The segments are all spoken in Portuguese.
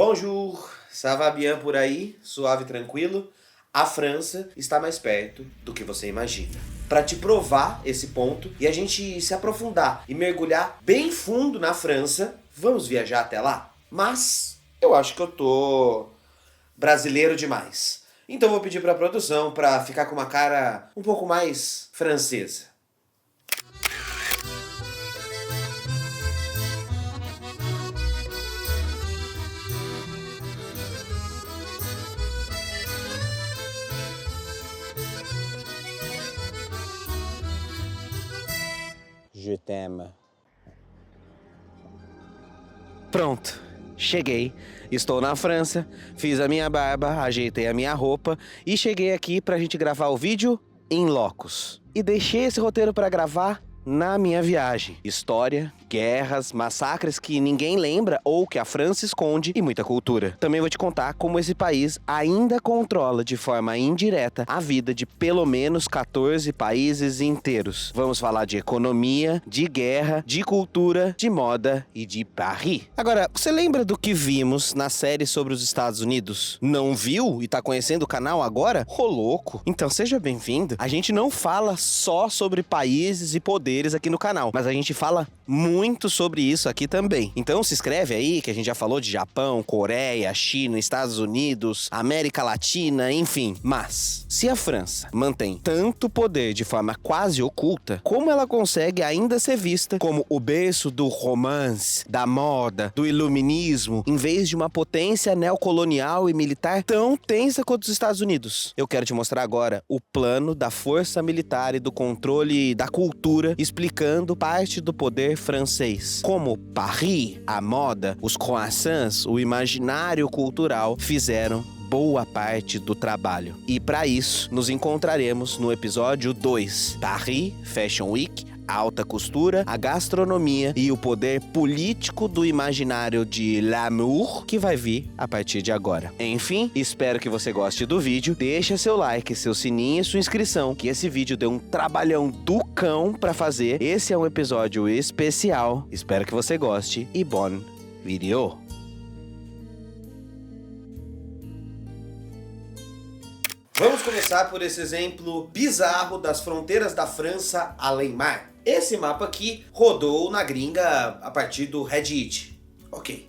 Bonjour, ça va bien por aí? Suave e tranquilo? A França está mais perto do que você imagina. Para te provar esse ponto e a gente se aprofundar e mergulhar bem fundo na França, vamos viajar até lá? Mas eu acho que eu tô brasileiro demais. Então vou pedir para a produção para ficar com uma cara um pouco mais francesa. Je t'aime. Pronto, cheguei. Estou na França, fiz a minha barba, ajeitei a minha roupa e cheguei aqui pra gente gravar o vídeo in locus. E deixei esse roteiro pra gravar na minha viagem. História, guerras, massacres que ninguém lembra ou que a França esconde e muita cultura. Também vou te contar como esse país ainda controla de forma indireta a vida de pelo menos 14 países inteiros. Vamos falar de economia, de guerra, de cultura, de moda e de Paris. Agora, você lembra do que vimos na série sobre os Estados Unidos? Não viu e tá conhecendo o canal agora? Ô louco! Então seja bem-vindo. A gente não fala só sobre países e poderes aqui no canal, mas a gente fala muito sobre isso aqui também. Então se inscreve aí, que a gente já falou de Japão, Coreia, China, Estados Unidos, América Latina, enfim. Mas, se a França mantém tanto poder de forma quase oculta, como ela consegue ainda ser vista como o berço do romance, da moda, do iluminismo, em vez de uma potência neocolonial e militar tão tensa quanto os Estados Unidos? Eu quero te mostrar agora o plano da força militar e do controle da cultura, explicando parte do poder francês. Como Paris, a moda, os croissants, o imaginário cultural fizeram boa parte do trabalho. E para isso, nos encontraremos no episódio 2, Paris Fashion Week, a alta costura, a gastronomia e o poder político do imaginário de l'amour, que vai vir a partir de agora. Enfim, espero que você goste do vídeo, deixa seu like, seu sininho e sua inscrição, que esse vídeo deu um trabalhão do cão pra fazer. Esse é um episódio especial, espero que você goste e bon vídeo! Vamos começar por esse exemplo bizarro das fronteiras da França além mar. Esse mapa aqui rodou na gringa a partir do Reddit. Ok,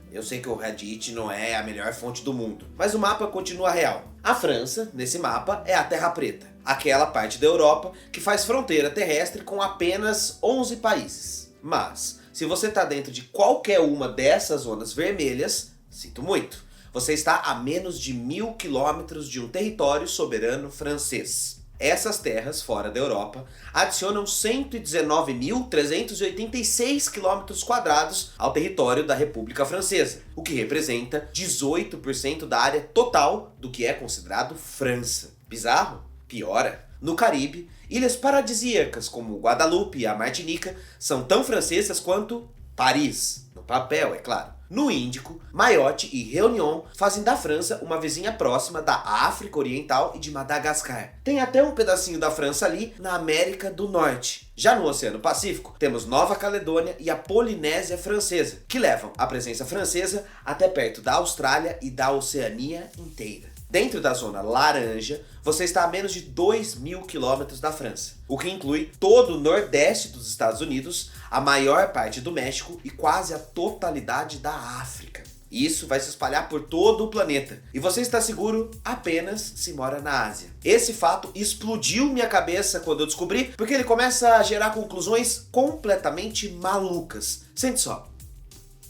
eu sei que o Reddit não é a melhor fonte do mundo, mas o mapa continua real. A França, nesse mapa, é a Terra Preta, aquela parte da Europa que faz fronteira terrestre com apenas 11 países. Mas, se você está dentro de qualquer uma dessas zonas vermelhas, sinto muito. Você está a menos de 1.000 quilômetros de um território soberano francês. Essas terras, fora da Europa, adicionam 119.386 quilômetros quadrados ao território da República Francesa, o que representa 18% da área total do que é considerado França. Bizarro? Piora. No Caribe, ilhas paradisíacas como Guadalupe e a Martinica são tão francesas quanto Paris, no papel, é claro. No Índico, Mayotte e Réunion fazem da França uma vizinha próxima da África Oriental e de Madagascar. Tem até um pedacinho da França ali na América do Norte. Já no Oceano Pacífico, temos Nova Caledônia e a Polinésia Francesa, que levam a presença francesa até perto da Austrália e da Oceania inteira. Dentro da zona laranja, você está a menos de 2.000 quilômetros da França, o que inclui todo o nordeste dos Estados Unidos, a maior parte do México e quase a totalidade da África. Isso vai se espalhar por todo o planeta, e você está seguro apenas se mora na Ásia. Esse fato explodiu minha cabeça quando eu descobri, porque ele começa a gerar conclusões completamente malucas. Sente só,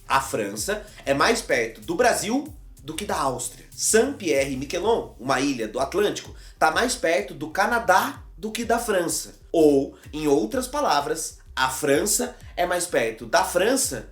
a França é mais perto do Brasil do que da Áustria. Saint-Pierre-et-Miquelon, uma ilha do Atlântico, está mais perto do Canadá do que da França. Ou, em outras palavras, a França é mais perto da França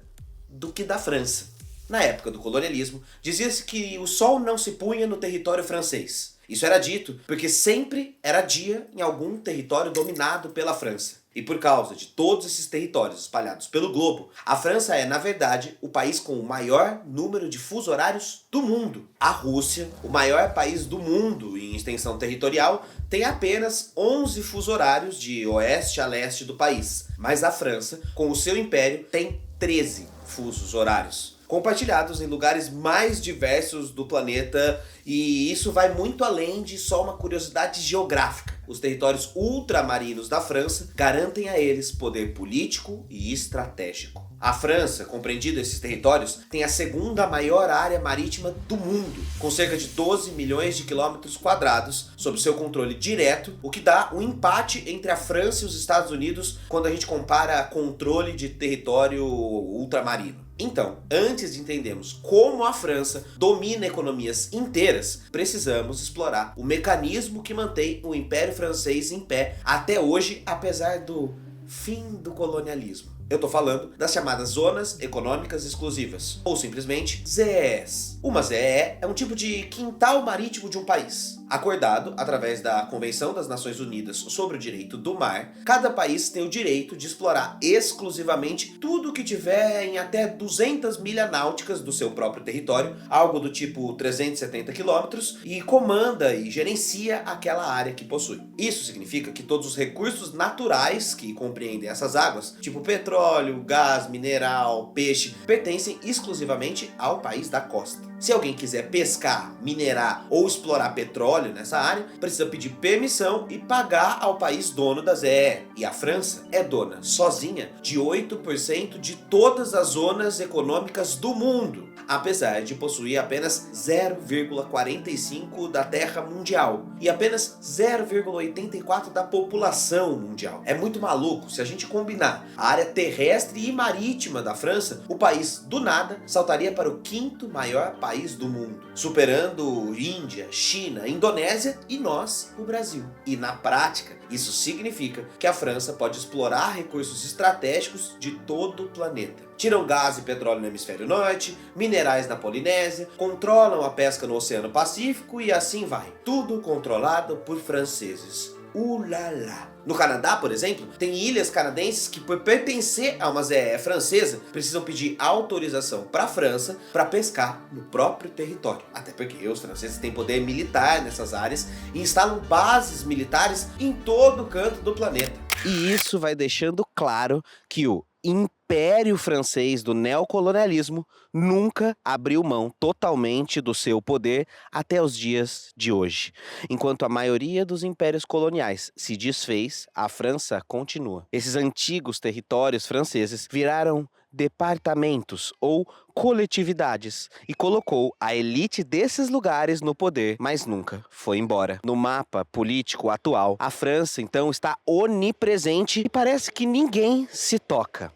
do que da França. Na época do colonialismo, dizia-se que o sol não se punha no território francês. Isso era dito porque sempre era dia em algum território dominado pela França. E por causa de todos esses territórios espalhados pelo globo, a França é, na verdade, o país com o maior número de fusos horários do mundo. A Rússia, o maior país do mundo em extensão territorial, tem apenas 11 fusos horários de oeste a leste do país. Mas a França, com o seu império, tem 13 fusos horários. compartilhados em lugares mais diversos do planeta, e isso vai muito além de só uma curiosidade geográfica. Os territórios ultramarinos da França garantem a eles poder político e estratégico. A França, compreendido esses territórios, tem a segunda maior área marítima do mundo, com cerca de 12 milhões de quilômetros quadrados sob seu controle direto, o que dá um empate entre a França e os Estados Unidos quando a gente compara controle de território ultramarino. Então, antes de entendermos como a França domina economias inteiras, precisamos explorar o mecanismo que mantém o Império Francês em pé até hoje, apesar do fim do colonialismo. Eu tô falando das chamadas Zonas Econômicas Exclusivas, ou simplesmente ZEEs. Uma ZEE é um tipo de quintal marítimo de um país. Acordado através da Convenção das Nações Unidas sobre o Direito do Mar, cada país tem o direito de explorar exclusivamente tudo que tiver em até 200 milhas náuticas do seu próprio território, algo do tipo 370 quilômetros, e comanda e gerencia aquela área que possui. Isso significa que todos os recursos naturais que compreendem essas águas, tipo petróleo, gás, mineral, peixe, pertencem exclusivamente ao país da costa. Se alguém quiser pescar, minerar ou explorar petróleo nessa área, precisa pedir permissão e pagar ao país dono da ZEE. E a França é dona, sozinha, de 8% de todas as zonas econômicas do mundo, apesar de possuir apenas 0,45% da terra mundial e apenas 0,84% da população mundial. É muito maluco. Se a gente combinar a área terrestre e marítima da França, o país, do nada, saltaria para o quinto maior país do mundo, superando Índia, China, Indonésia e nós, o Brasil. E na prática, isso significa que a França pode explorar recursos estratégicos de todo o planeta. Tiram gás e petróleo no hemisfério norte, minerais na Polinésia, controlam a pesca no Oceano Pacífico e assim vai. Tudo controlado por franceses. Ulala! No Canadá, por exemplo, tem ilhas canadenses que, por pertencer a uma ZEE francesa, precisam pedir autorização para a França para pescar no próprio território. Até porque os franceses têm poder militar nessas áreas e instalam bases militares em todo canto do planeta. E isso vai deixando claro que o Império Francês do neocolonialismo nunca abriu mão totalmente do seu poder até os dias de hoje. Enquanto a maioria dos impérios coloniais se desfez, a França continua. Esses antigos territórios franceses viraram departamentos ou coletividades e colocou a elite desses lugares no poder, mas nunca foi embora. No mapa político atual, a França então está onipresente e parece que ninguém se toca.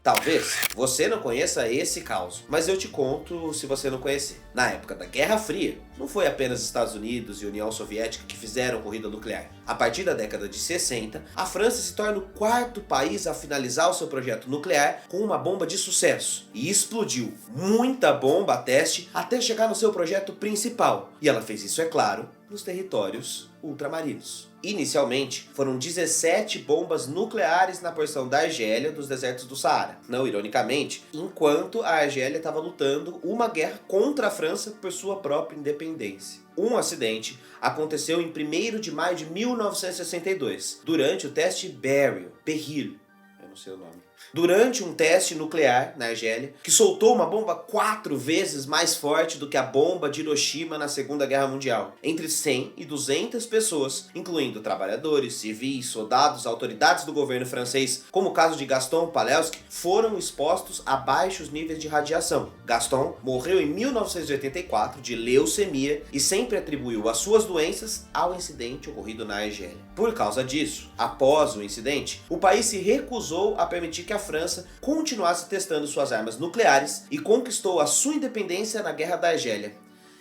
Talvez você não conheça esse caos, mas eu te conto se você não conhecer. Na época da Guerra Fria, não foi apenas Estados Unidos e União Soviética que fizeram corrida nuclear. A partir da década de 60, a França se torna o quarto país a finalizar o seu projeto nuclear com uma bomba de sucesso. E explodiu muita bomba a teste até chegar no seu projeto principal. E ela fez isso, é claro, nos territórios ultramarinos. Inicialmente, foram 17 bombas nucleares na porção da Argélia dos desertos do Saara. Não ironicamente, enquanto a Argélia estava lutando uma guerra contra a França por sua própria independência. Um acidente aconteceu em 1º de maio de 1962, durante o teste Beryl, eu não sei o nome. Durante um teste nuclear na Argélia, que soltou uma bomba 4 vezes mais forte do que a bomba de Hiroshima na Segunda Guerra Mundial. Entre 100 e 200 pessoas, incluindo trabalhadores, civis, soldados, autoridades do governo francês, como o caso de Gaston Palevski, foram expostos a baixos níveis de radiação. Gaston morreu em 1984 de leucemia e sempre atribuiu as suas doenças ao incidente ocorrido na Argélia. Por causa disso, após o incidente, o país se recusou a permitir que a França continuasse testando suas armas nucleares e conquistou a sua independência na Guerra da Argélia.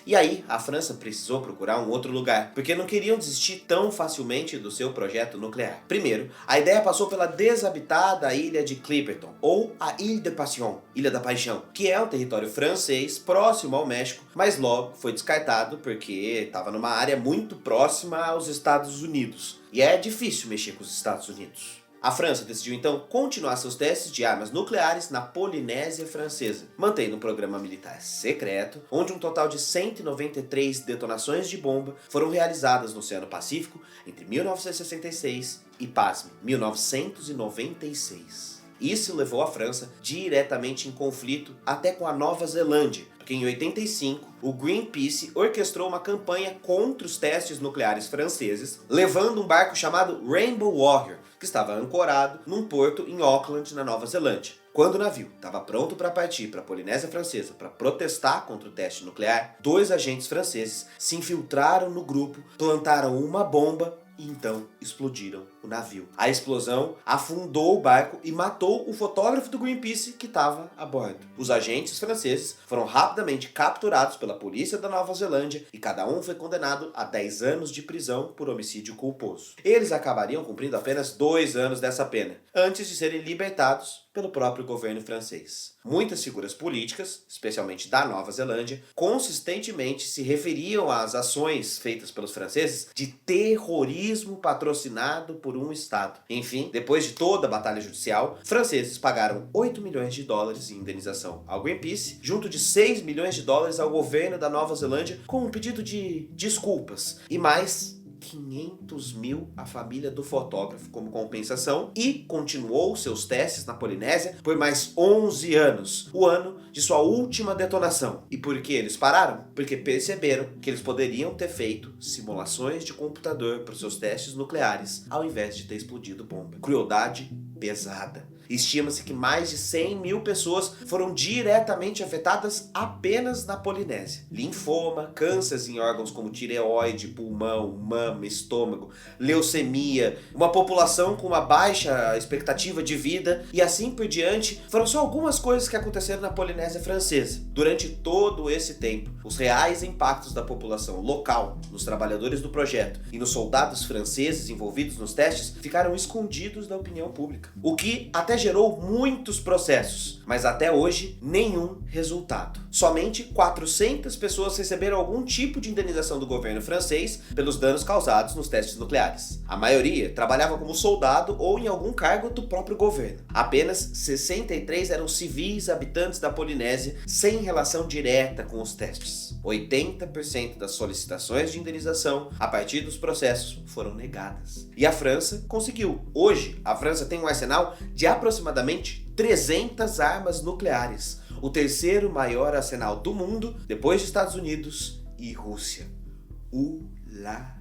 E aí, a França precisou procurar um outro lugar, porque não queriam desistir tão facilmente do seu projeto nuclear. Primeiro, a ideia passou pela desabitada ilha de Clipperton, ou a Ile de Passion, Ilha da Paixão, que é um território francês próximo ao México, mas logo foi descartado porque estava numa área muito próxima aos Estados Unidos. E é difícil mexer com os Estados Unidos. A França decidiu então continuar seus testes de armas nucleares na Polinésia Francesa, mantendo um programa militar secreto, onde um total de 193 detonações de bomba foram realizadas no Oceano Pacífico entre 1966 e, pasme, 1996. Isso levou a França diretamente em conflito até com a Nova Zelândia, porque em 85 o Greenpeace orquestrou uma campanha contra os testes nucleares franceses, levando um barco chamado Rainbow Warrior, que estava ancorado num porto em Auckland, na Nova Zelândia. Quando o navio estava pronto para partir para a Polinésia Francesa para protestar contra o teste nuclear, 2 agentes franceses se infiltraram no grupo, plantaram uma bomba e então explodiram o navio. A explosão afundou o barco e matou o fotógrafo do Greenpeace que estava a bordo. Os agentes franceses foram rapidamente capturados pela polícia da Nova Zelândia e cada um foi condenado a 10 anos de prisão por homicídio culposo. Eles acabariam cumprindo apenas 2 anos dessa pena, antes de serem libertados pelo próprio governo francês. Muitas figuras políticas, especialmente da Nova Zelândia, consistentemente se referiam às ações feitas pelos franceses de terrorismo patrocinado por um Estado. Enfim, depois de toda a batalha judicial, franceses pagaram 8 milhões de dólares em indenização ao Greenpeace, junto de 6 milhões de dólares ao governo da Nova Zelândia, com um pedido de desculpas, e mais 500 mil à família do fotógrafo como compensação, e continuou seus testes na Polinésia por mais 11 anos, o ano de sua última detonação. E por que eles pararam? Porque perceberam que eles poderiam ter feito simulações de computador para os seus testes nucleares, ao invés de ter explodido bomba. Crueldade pesada. Estima-se que mais de 100 mil pessoas foram diretamente afetadas apenas na Polinésia. Linfoma, cânceres em órgãos como tireoide, pulmão, mama, estômago, leucemia, uma população com uma baixa expectativa de vida e assim por diante, foram só algumas coisas que aconteceram na Polinésia Francesa. Durante todo esse tempo, os reais impactos da população local, nos trabalhadores do projeto e nos soldados franceses envolvidos nos testes ficaram escondidos da opinião pública, o que até gerou muitos processos, mas até hoje nenhum resultado. Somente 400 pessoas receberam algum tipo de indenização do governo francês pelos danos causados nos testes nucleares. A maioria trabalhava como soldado ou em algum cargo do próprio governo. Apenas 63 eram civis habitantes da Polinésia sem relação direta com os testes. 80% das solicitações de indenização a partir dos processos foram negadas. E a França conseguiu. Hoje, a França tem um arsenal de aproximadamente 300 armas nucleares, o terceiro maior arsenal do mundo, depois de Estados Unidos e Rússia. Ulala!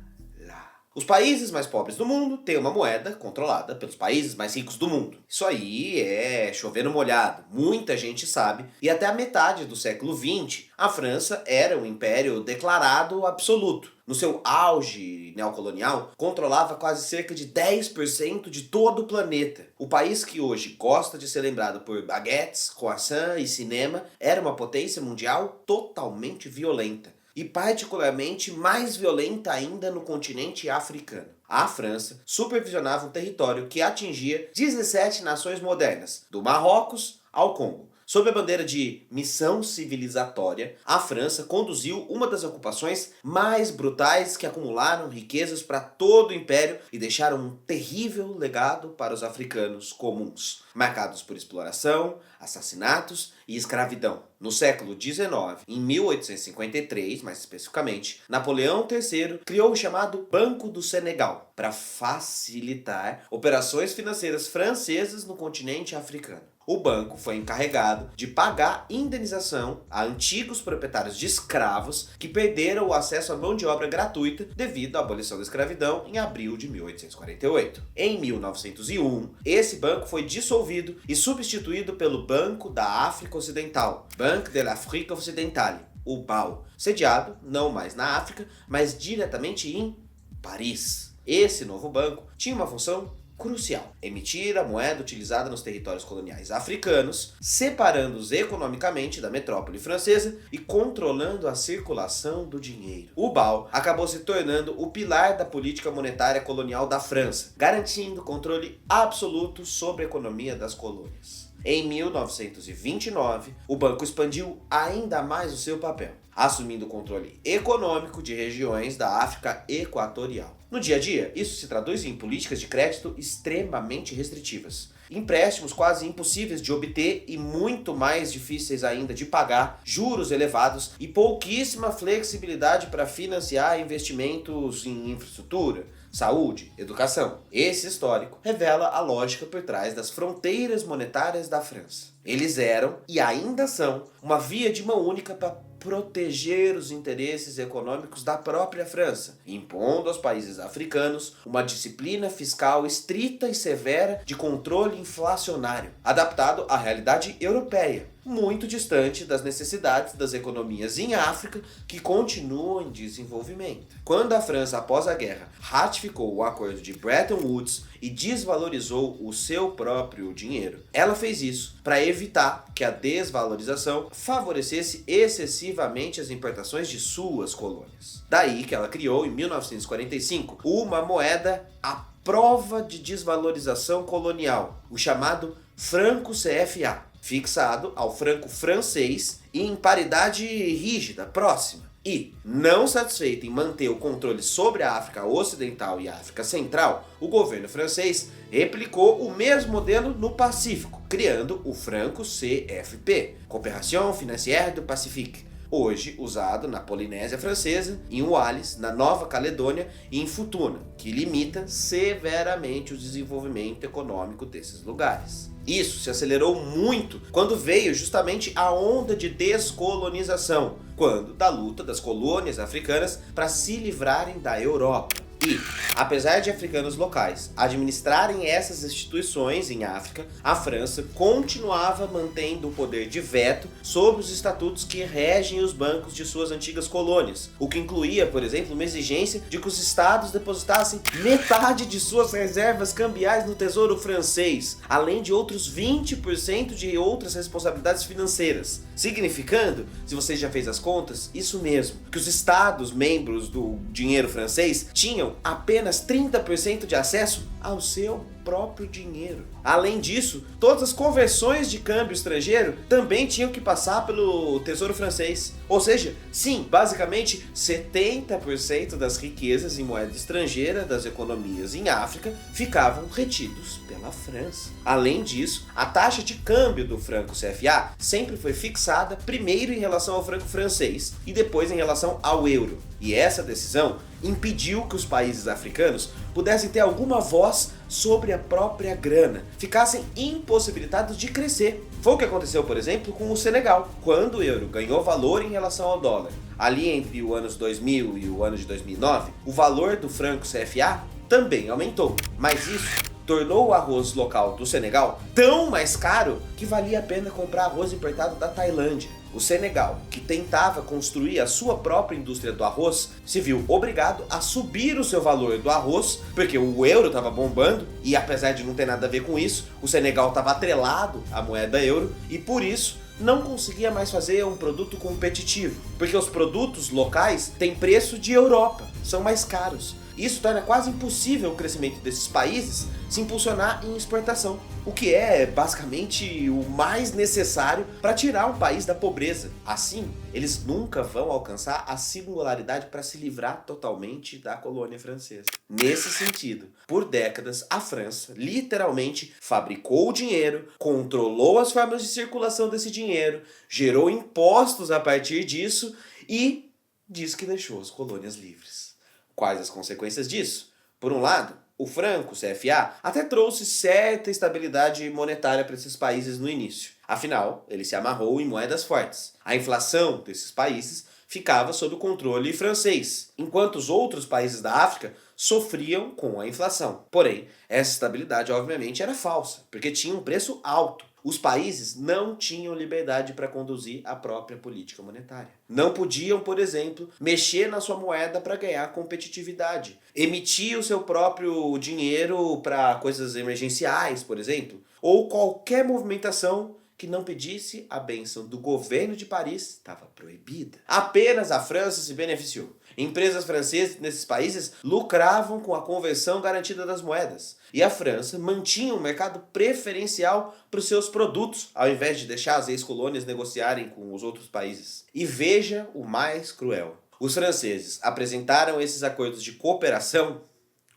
Os países mais pobres do mundo têm uma moeda controlada pelos países mais ricos do mundo. Isso aí é chover no molhado, muita gente sabe, e até a metade do século XX, a França era um império declarado absoluto. No seu auge neocolonial, controlava quase cerca de 10% de todo o planeta. O país que hoje gosta de ser lembrado por baguetes, croissant e cinema, era uma potência mundial totalmente violenta. E particularmente mais violenta ainda no continente africano. A França supervisionava um território que atingia 17 nações modernas, do Marrocos ao Congo. Sob a bandeira de missão civilizatória, a França conduziu uma das ocupações mais brutais que acumularam riquezas para todo o império e deixaram um terrível legado para os africanos comuns, marcados por exploração, assassinatos e escravidão. No século XIX, em 1853, mais especificamente, Napoleão III criou o chamado Banco do Senegal para facilitar operações financeiras francesas no continente africano. O banco foi encarregado de pagar indenização a antigos proprietários de escravos que perderam o acesso à mão de obra gratuita devido à abolição da escravidão em abril de 1848. Em 1901, esse banco foi dissolvido e substituído pelo Banco da África Ocidental, Banque de l'Afrique Occidentale, o BAO, sediado não mais na África, mas diretamente em Paris. Esse novo banco tinha uma função crucial: emitir a moeda utilizada nos territórios coloniais africanos, separando-os economicamente da metrópole francesa e controlando a circulação do dinheiro. O BAO acabou se tornando o pilar da política monetária colonial da França, garantindo controle absoluto sobre a economia das colônias. Em 1929, o banco expandiu ainda mais o seu papel, assumindo o controle econômico de regiões da África Equatorial. No dia a dia, isso se traduz em políticas de crédito extremamente restritivas, empréstimos quase impossíveis de obter e muito mais difíceis ainda de pagar, juros elevados e pouquíssima flexibilidade para financiar investimentos em infraestrutura, saúde, educação. Esse histórico revela a lógica por trás das fronteiras monetárias da França. Eles eram, e ainda são, uma via de mão única para proteger os interesses econômicos da própria França, impondo aos países africanos uma disciplina fiscal estrita e severa de controle inflacionário, adaptado à realidade europeia, muito distante das necessidades das economias em África que continuam em desenvolvimento. Quando a França, após a guerra, ratificou o acordo de Bretton Woods e desvalorizou o seu próprio dinheiro, ela fez isso para evitar que a desvalorização favorecesse excessivamente as importações de suas colônias. Daí que ela criou, em 1945, uma moeda à prova de desvalorização colonial, o chamado franco CFA, fixado ao franco francês e em paridade rígida, próxima. E, não satisfeito em manter o controle sobre a África Ocidental e a África Central, o governo francês replicou o mesmo modelo no Pacífico, criando o franco CFP, Coopération Financière du Pacifique, hoje usado na Polinésia Francesa, em Wallis, na Nova Caledônia e em Futuna, que limita severamente o desenvolvimento econômico desses lugares. Isso se acelerou muito quando veio justamente a onda de descolonização, quando da luta das colônias africanas para se livrarem da Europa. E, apesar de africanos locais administrarem essas instituições em África, a França continuava mantendo o poder de veto sobre os estatutos que regem os bancos de suas antigas colônias, o que incluía, por exemplo, uma exigência de que os estados depositassem metade de suas reservas cambiais no Tesouro francês, além de outros 20% de outras responsabilidades financeiras, significando, se você já fez as contas, isso mesmo, que os estados membros do dinheiro francês tinham apenas 30% de acesso ao seu próprio dinheiro. Além disso, todas as conversões de câmbio estrangeiro também tinham que passar pelo Tesouro francês. Ou seja, sim, basicamente 70% das riquezas em moeda estrangeira das economias em África ficavam retidos pela França. Além disso, a taxa de câmbio do franco CFA sempre foi fixada primeiro em relação ao franco francês e depois em relação ao euro. E essa decisão impediu que os países africanos pudessem ter alguma voz sobre a própria grana, ficassem impossibilitados de crescer. Foi o que aconteceu, por exemplo, com o Senegal, quando o euro ganhou valor em relação ao dólar. Ali entre os anos 2000 e o ano de 2009, o valor do franco CFA também aumentou, mas isso tornou o arroz local do Senegal tão mais caro que valia a pena comprar arroz importado da Tailândia. O Senegal, que tentava construir a sua própria indústria do arroz, se viu obrigado a subir o seu valor do arroz, porque o euro estava bombando, e apesar de não ter nada a ver com isso, o Senegal estava atrelado à moeda euro, e por isso não conseguia mais fazer um produto competitivo, porque os produtos locais têm preço de Europa, são mais caros. Isso torna quase impossível o crescimento desses países se impulsionar em exportação, o que é basicamente o mais necessário para tirar um país da pobreza. Assim, eles nunca vão alcançar a singularidade para se livrar totalmente da colônia francesa. Nesse sentido, por décadas, a França literalmente fabricou o dinheiro, controlou as formas de circulação desse dinheiro, gerou impostos a partir disso e diz que deixou as colônias livres. Quais as consequências disso? Por um lado, o franco CFA até trouxe certa estabilidade monetária para esses países no início. Afinal, ele se amarrou em moedas fortes. A inflação desses países ficava sob o controle francês, enquanto os outros países da África sofriam com a inflação. Porém, essa estabilidade obviamente era falsa, porque tinha um preço alto. Os países não tinham liberdade para conduzir a própria política monetária. Não podiam, por exemplo, mexer na sua moeda para ganhar competitividade. Emitir o seu próprio dinheiro para coisas emergenciais, por exemplo. Ou qualquer movimentação que não pedisse a bênção do governo de Paris estava proibida. Apenas a França se beneficiou. Empresas francesas nesses países lucravam com a conversão garantida das moedas. E a França mantinha um mercado preferencial para os seus produtos, ao invés de deixar as ex-colônias negociarem com os outros países. E veja o mais cruel. Os franceses apresentaram esses acordos de cooperação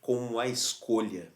como uma escolha.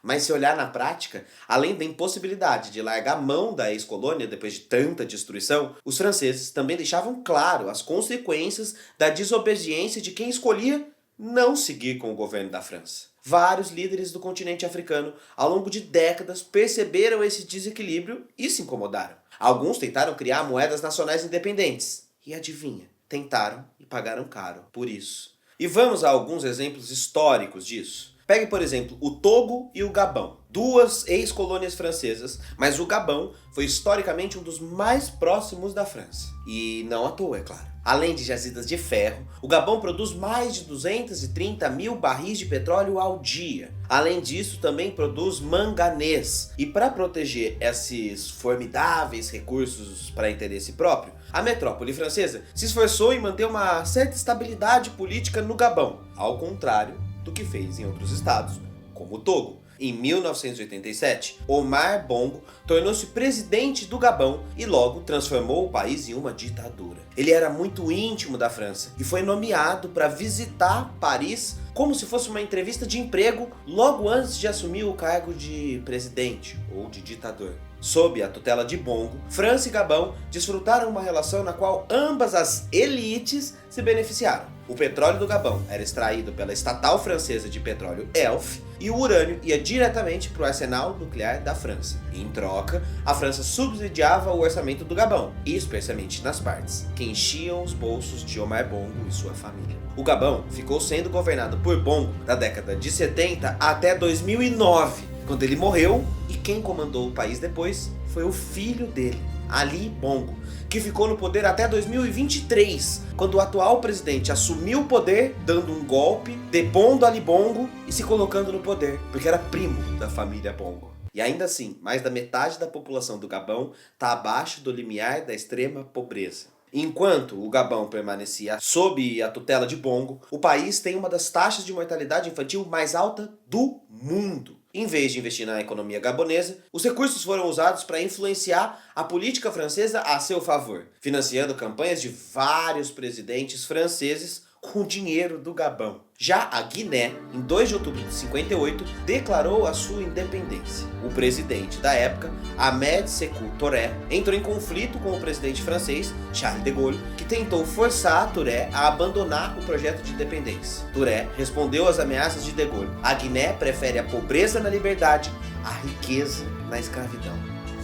Mas se olhar na prática, além da impossibilidade de largar a mão da ex-colônia depois de tanta destruição, os franceses também deixavam claro as consequências da desobediência de quem escolhia não seguir com o governo da França. Vários líderes do continente africano, ao longo de décadas, perceberam esse desequilíbrio e se incomodaram. Alguns tentaram criar moedas nacionais independentes. E adivinha, tentaram e pagaram caro por isso. E vamos a alguns exemplos históricos disso. Pegue, por exemplo, o Togo e o Gabão, duas ex-colônias francesas, mas o Gabão foi historicamente um dos mais próximos da França. E não à toa, é claro. Além de jazidas de ferro, o Gabão produz mais de 230 mil barris de petróleo ao dia. Além disso, também produz manganês. E para proteger esses formidáveis recursos para interesse próprio, a metrópole francesa se esforçou em manter uma certa estabilidade política no Gabão, ao contrário do que fez em outros estados, como o Togo. Em 1987, Omar Bongo tornou-se presidente do Gabão e logo transformou o país em uma ditadura. Ele era muito íntimo da França e foi nomeado para visitar Paris como se fosse uma entrevista de emprego logo antes de assumir o cargo de presidente ou de ditador. Sob a tutela de Bongo, França e Gabão desfrutaram uma relação na qual ambas as elites se beneficiaram. O petróleo do Gabão era extraído pela estatal francesa de petróleo Elf e o urânio ia diretamente para o arsenal nuclear da França. Em troca, a França subsidiava o orçamento do Gabão, especialmente nas partes que enchiam os bolsos de Omar Bongo e sua família. O Gabão ficou sendo governado por Bongo da década de 70 até 2009, quando ele morreu, e quem comandou o país depois foi o filho dele, Ali Bongo, que ficou no poder até 2023, quando o atual presidente assumiu o poder, dando um golpe, depondo Ali Bongo e se colocando no poder, porque era primo da família Bongo. E ainda assim, mais da metade da população do Gabão está abaixo do limiar da extrema pobreza. Enquanto o Gabão permanecia sob a tutela de Bongo, o país tem uma das taxas de mortalidade infantil mais alta do mundo. Em vez de investir na economia gabonesa, os recursos foram usados para influenciar a política francesa a seu favor, financiando campanhas de vários presidentes franceses com o dinheiro do Gabão. Já a Guiné, em 2 de outubro de 58, declarou a sua independência. O presidente da época, Ahmed Sékou Touré, entrou em conflito com o presidente francês, Charles de Gaulle, que tentou forçar Touré a abandonar o projeto de independência. Touré respondeu às ameaças de Gaulle. A Guiné prefere a pobreza na liberdade, a riqueza na escravidão.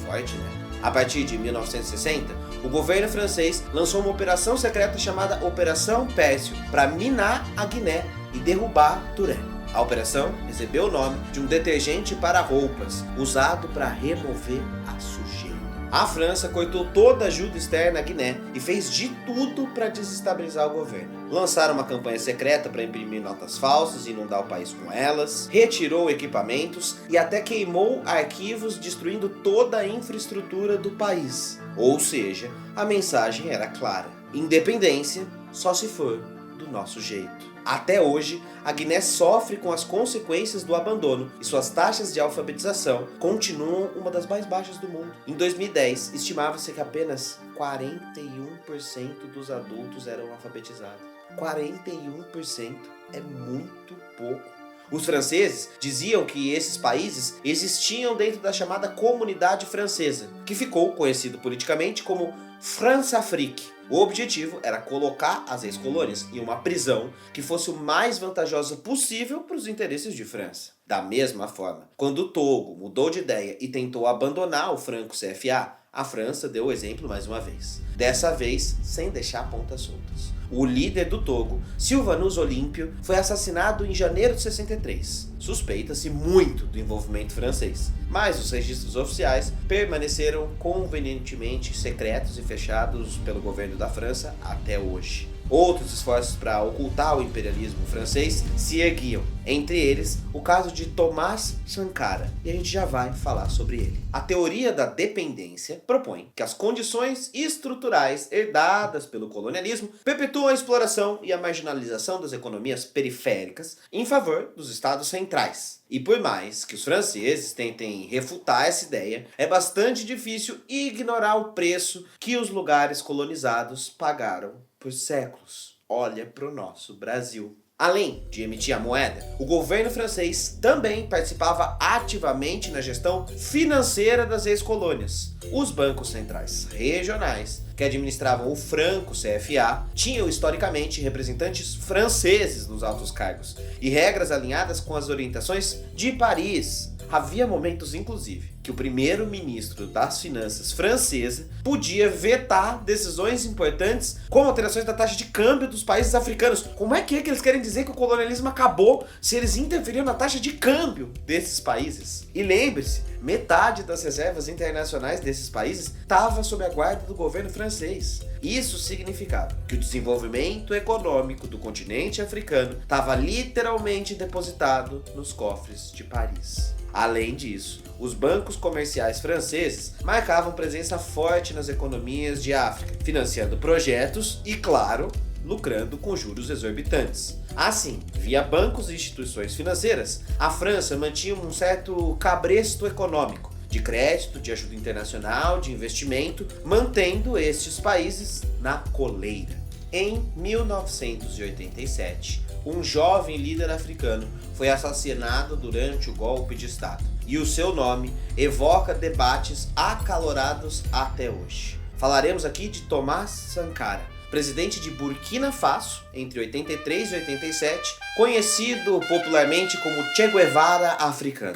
Forte, né? A partir de 1960, o governo francês lançou uma operação secreta chamada Operação Pércio para minar a Guiné e derrubar Touré. A operação recebeu o nome de um detergente para roupas, usado para remover a sujeira. A França cortou toda a ajuda externa à Guiné e fez de tudo para desestabilizar o governo. Lançaram uma campanha secreta para imprimir notas falsas e inundar o país com elas, retirou equipamentos e até queimou arquivos, destruindo toda a infraestrutura do país. Ou seja, a mensagem era clara: independência só se for do nosso jeito. Até hoje, a Guiné sofre com as consequências do abandono e suas taxas de alfabetização continuam uma das mais baixas do mundo. Em 2010, estimava-se que apenas 41% dos adultos eram alfabetizados. 41% é muito pouco. Os franceses diziam que esses países existiam dentro da chamada Comunidade Francesa, que ficou conhecido politicamente como France-Afrique. O objetivo era colocar as ex-colônias em uma prisão que fosse o mais vantajosa possível para os interesses de França. Da mesma forma, quando o Togo mudou de ideia e tentou abandonar o Franco CFA, a França deu o exemplo mais uma vez. Dessa vez, sem deixar pontas soltas. O líder do Togo, Sylvanus Olympio, foi assassinado em janeiro de 63. Suspeita-se muito do envolvimento francês, mas os registros oficiais permaneceram convenientemente secretos e fechados pelo governo da França até hoje. Outros esforços para ocultar o imperialismo francês se erguiam, entre eles o caso de Thomas Sankara, e a gente já vai falar sobre ele. A teoria da dependência propõe que as condições estruturais herdadas pelo colonialismo perpetuam a exploração e a marginalização das economias periféricas em favor dos estados centrais. E por mais que os franceses tentem refutar essa ideia, é bastante difícil ignorar o preço que os lugares colonizados pagaram por séculos. Olha para o nosso Brasil. Além de emitir a moeda, o governo francês também participava ativamente na gestão financeira das ex-colônias. Os bancos centrais regionais, que administravam o franco CFA, tinham historicamente representantes franceses nos altos cargos e regras alinhadas com as orientações de Paris. Havia momentos, inclusive, que o primeiro-ministro das finanças francesa podia vetar decisões importantes como alterações da taxa de câmbio dos países africanos. Como é que eles querem dizer que o colonialismo acabou se eles interferiram na taxa de câmbio desses países? E lembre-se, metade das reservas internacionais desses países estava sob a guarda do governo francês. Isso significava que o desenvolvimento econômico do continente africano estava literalmente depositado nos cofres de Paris. Além disso, os bancos comerciais franceses marcavam presença forte nas economias de África, financiando projetos e, claro, lucrando com juros exorbitantes. Assim, via bancos e instituições financeiras, a França mantinha um certo cabresto econômico, de crédito, de ajuda internacional, de investimento, mantendo estes países na coleira. Em 1987, um jovem líder africano foi assassinado durante o golpe de Estado, e o seu nome evoca debates acalorados até hoje. Falaremos aqui de Thomas Sankara, presidente de Burkina Faso entre 83 e 87, conhecido popularmente como Che Guevara africano.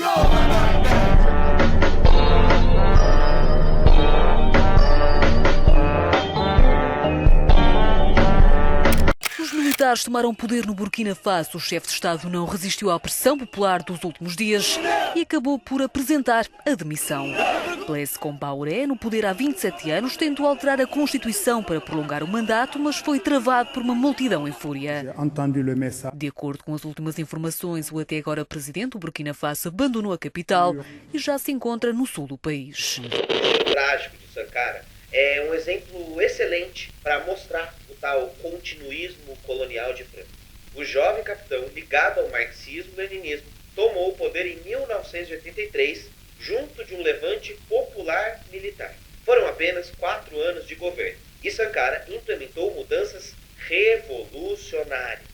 Os militares tomaram poder no Burkina Faso. O chefe de Estado não resistiu à pressão popular dos últimos dias e acabou por apresentar a demissão. Blaise Compaoré, no poder há 27 anos, tentou alterar a Constituição para prolongar o mandato, mas foi travado por uma multidão em fúria. De acordo com as últimas informações, o até agora presidente do Burkina Faso abandonou a capital e já se encontra no sul do país. O trágico de Sankara é um exemplo excelente para mostrar o tal continuismo colonial de França. O jovem capitão, ligado ao marxismo-leninismo, tomou o poder em 1983, junto de um levante popular militar. Foram apenas 4 anos de governo, e Sankara implementou mudanças revolucionárias.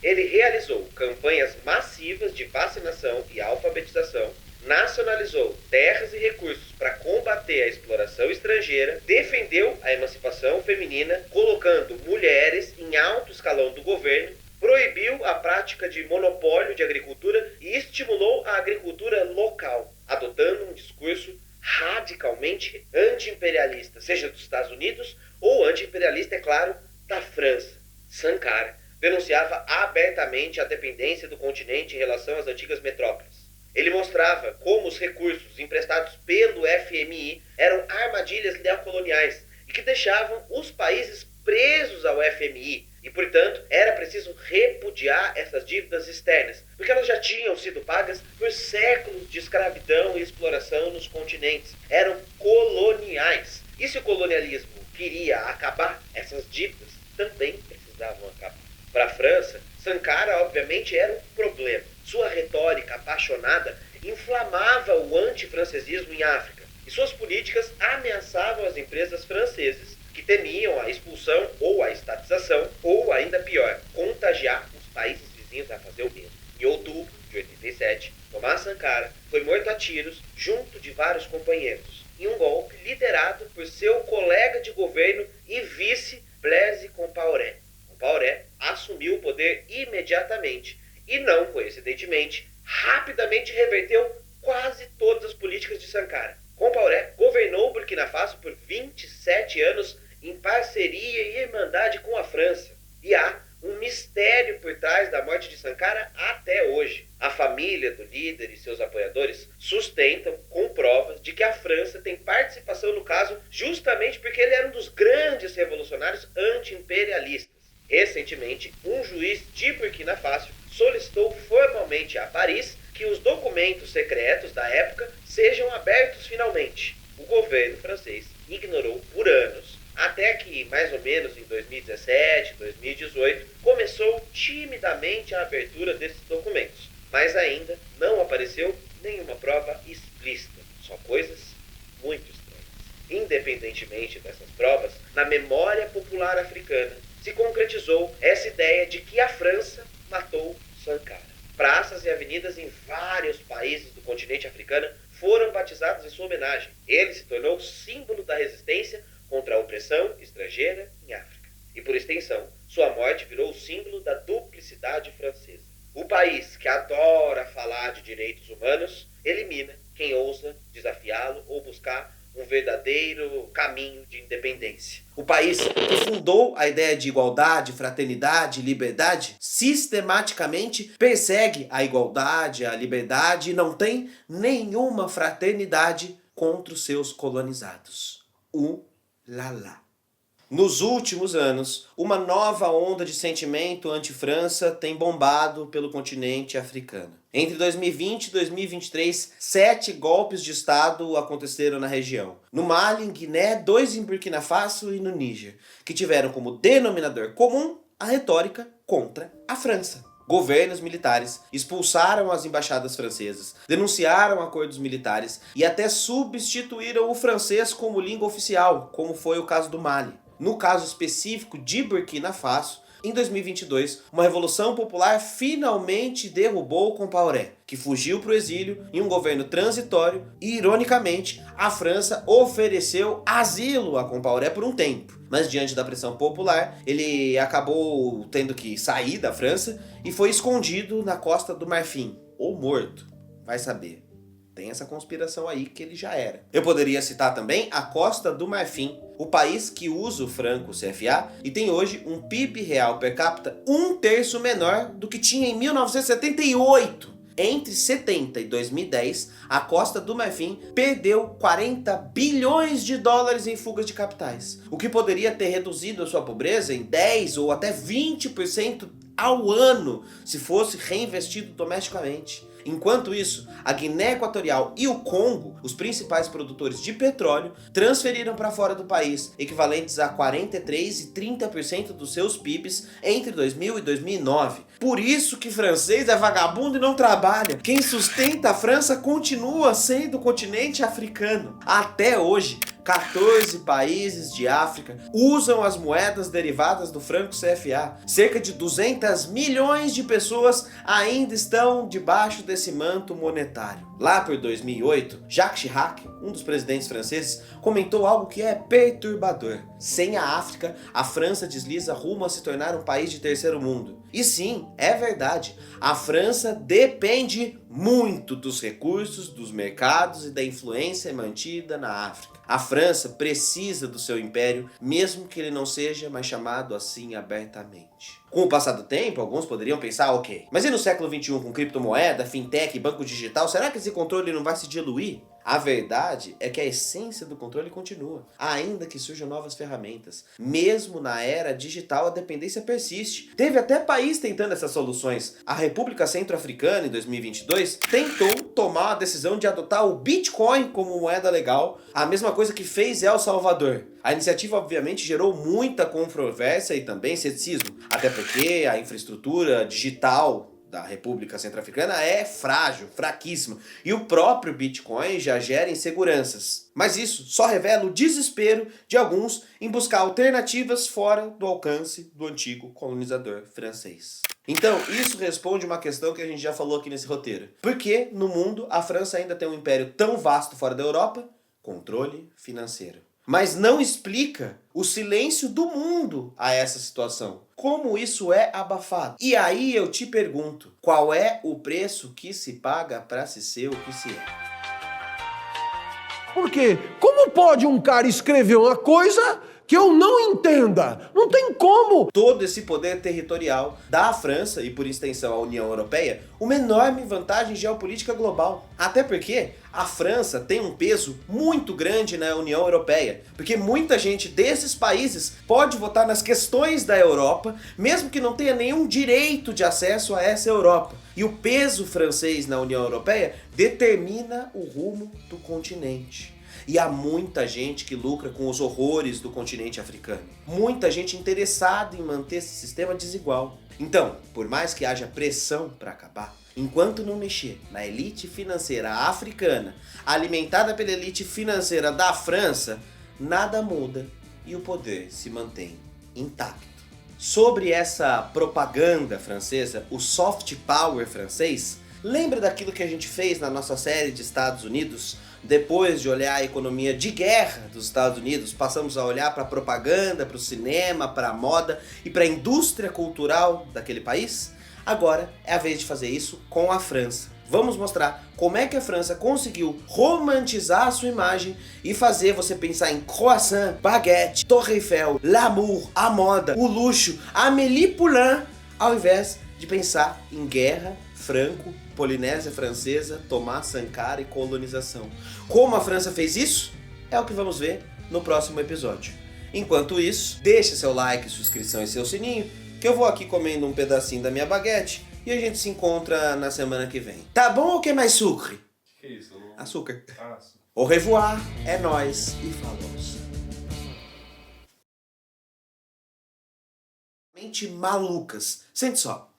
Ele realizou campanhas massivas de vacinação e alfabetização, nacionalizou terras e recursos para combater a exploração estrangeira, defendeu a emancipação feminina, colocando mulheres em alto escalão do governo, proibiu a prática de monopólio de agricultura e estimulou a agricultura local, adotando um discurso radicalmente anti-imperialista, seja dos Estados Unidos ou anti-imperialista, é claro, da França. Sankara denunciava abertamente a dependência do continente em relação às antigas metrópoles. Ele mostrava como os recursos emprestados pelo FMI eram armadilhas neocoloniais e que deixavam os países presos ao FMI e, portanto, era preciso repudiar essas dívidas externas, porque elas já tinham sido pagas por séculos de escravidão e exploração nos continentes. Eram coloniais. E se o colonialismo queria acabar, essas dívidas também precisavam acabar. Para a França, Sankara, obviamente, era um problema. Sua retórica apaixonada inflamava o antifrancesismo em África, e suas políticas ameaçavam as empresas francesas, que temiam a expulsão ou a estatização, ou ainda pior, contagiar os países vizinhos a fazer o mesmo. Em outubro de 87, Thomas Sankara foi morto a tiros junto de vários companheiros, em um golpe liderado por seu colega de governo e vice Blaise Compaoré. Compaoré assumiu o poder imediatamente e, não coincidentemente, rapidamente reverteu quase todas as políticas de Sankara. Compaoré governou Burkina Faso por 27 anos em parceria e irmandade com a França. E há um mistério por trás da morte de Sankara até hoje. A família do líder e seus apoiadores sustentam com provas de que a França tem participação no caso justamente porque ele era um dos grandes revolucionários anti-imperialistas. Recentemente, um juiz de Burkina Faso solicitou formalmente a Paris que os documentos secretos da época sejam abertos finalmente. O governo francês ignorou por anos, até que, mais ou menos em 2017, 2018, começou timidamente a abertura desses documentos, mas ainda não apareceu nenhuma prova explícita, só coisas muito estranhas. Independentemente dessas provas, na memória popular africana se concretizou essa ideia de que a França matou Sankara. Praças e avenidas em vários países do continente africano foram batizadas em sua homenagem. Ele se tornou símbolo da resistência contra a opressão estrangeira em África. E por extensão, sua morte virou o símbolo da duplicidade francesa. O país que adora falar de direitos humanos elimina quem ousa desafiá-lo ou buscar um verdadeiro caminho de independência. O país que fundou a ideia de igualdade, fraternidade e liberdade sistematicamente persegue a igualdade, a liberdade e não tem nenhuma fraternidade contra os seus colonizados. Lá. Nos últimos anos, uma nova onda de sentimento anti-França tem bombado pelo continente africano. Entre 2020 e 2023, 7 golpes de Estado aconteceram na região. No Mali, em Guiné, 2 em Burkina Faso e no Níger, que tiveram como denominador comum a retórica contra a França. Governos militares expulsaram as embaixadas francesas, denunciaram acordos militares e até substituíram o francês como língua oficial, como foi o caso do Mali. No caso específico de Burkina Faso, em 2022, uma revolução popular finalmente derrubou Compaoré, que fugiu para o exílio em um governo transitório e, ironicamente, a França ofereceu asilo a Compaoré por um tempo. Mas diante da pressão popular, ele acabou tendo que sair da França e foi escondido na Costa do Marfim, ou morto, vai saber. Tem essa conspiração aí que ele já era. Eu poderia citar também a Costa do Marfim, o país que usa o franco CFA e tem hoje um PIB real per capita 1/3 menor do que tinha em 1978. Entre 70 e 2010, a Costa do Marfim perdeu 40 bilhões de dólares em fugas de capitais, o que poderia ter reduzido a sua pobreza em 10 ou até 20% ao ano se fosse reinvestido domesticamente. Enquanto isso, a Guiné Equatorial e o Congo, os principais produtores de petróleo, transferiram para fora do país, equivalentes a 43% e 30% dos seus PIBs entre 2000 e 2009. Por isso que francês é vagabundo e não trabalha. Quem sustenta a França continua sendo o continente africano. Até hoje, 14 países de África usam as moedas derivadas do franco CFA. Cerca de 200 milhões de pessoas ainda estão debaixo desse manto monetário. Lá por 2008, Jacques Chirac, um dos presidentes franceses, comentou algo que é perturbador. Sem a África, a França desliza rumo a se tornar um país de terceiro mundo. E sim, é verdade, a França depende muito dos recursos, dos mercados e da influência mantida na África. A França precisa do seu império, mesmo que ele não seja mais chamado assim abertamente. Com o passar do tempo, alguns poderiam pensar, ok, mas e no século XXI com criptomoeda, fintech e banco digital, será que esse controle não vai se diluir? A verdade é que a essência do controle continua, ainda que surjam novas ferramentas. Mesmo na era digital, a dependência persiste. Teve até país tentando essas soluções. A República Centro-Africana, em 2022, tentou tomar a decisão de adotar o Bitcoin como moeda legal, a mesma coisa que fez El Salvador. A iniciativa, obviamente, gerou muita controvérsia e também ceticismo, até porque a infraestrutura digital da República Centro-Africana é frágil, fraquíssima, e o próprio Bitcoin já gera inseguranças. Mas isso só revela o desespero de alguns em buscar alternativas fora do alcance do antigo colonizador francês. Então, isso responde uma questão que a gente já falou aqui nesse roteiro. Por que, no mundo, a França ainda tem um império tão vasto fora da Europa? Controle financeiro. Mas não explica o silêncio do mundo a essa situação. Como isso é abafado? E aí eu te pergunto, qual é o preço que se paga para se ser o que se é? Porque como pode um cara escrever uma coisa que eu não entenda? Não tem como! Todo esse poder territorial dá à França, e por extensão à União Europeia, uma enorme vantagem geopolítica global. Até porque a França tem um peso muito grande na União Europeia, porque muita gente desses países pode votar nas questões da Europa, mesmo que não tenha nenhum direito de acesso a essa Europa. E o peso francês na União Europeia determina o rumo do continente. E há muita gente que lucra com os horrores do continente africano. Muita gente interessada em manter esse sistema desigual. Então, por mais que haja pressão para acabar, enquanto não mexer na elite financeira africana, alimentada pela elite financeira da França, nada muda e o poder se mantém intacto. sobre essa propaganda francesa, o soft power francês, lembra daquilo que a gente fez na nossa série de Estados Unidos? Depois de olhar a economia de guerra dos Estados Unidos, passamos a olhar para a propaganda, para o cinema, para a moda e para a indústria cultural daquele país? Agora é a vez de fazer isso com a França. Vamos mostrar como é que a França conseguiu romantizar a sua imagem e fazer você pensar em croissant, baguete, Torre Eiffel, l'amour, a moda, o luxo, a Amélie Poulain, ao invés de pensar em guerra, Franco, Polinésia Francesa, Thomas Sankara e colonização. Como a França fez isso? É o que vamos ver no próximo episódio. Enquanto isso, deixa seu like, sua inscrição e seu sininho, que eu vou aqui comendo um pedacinho da minha baguete e a gente se encontra na semana que vem. Tá bom ou quer mais sucre? Que isso? Açúcar. Ah, sim. Au revoir, é nóis e falou. Mente malucas. Sente só.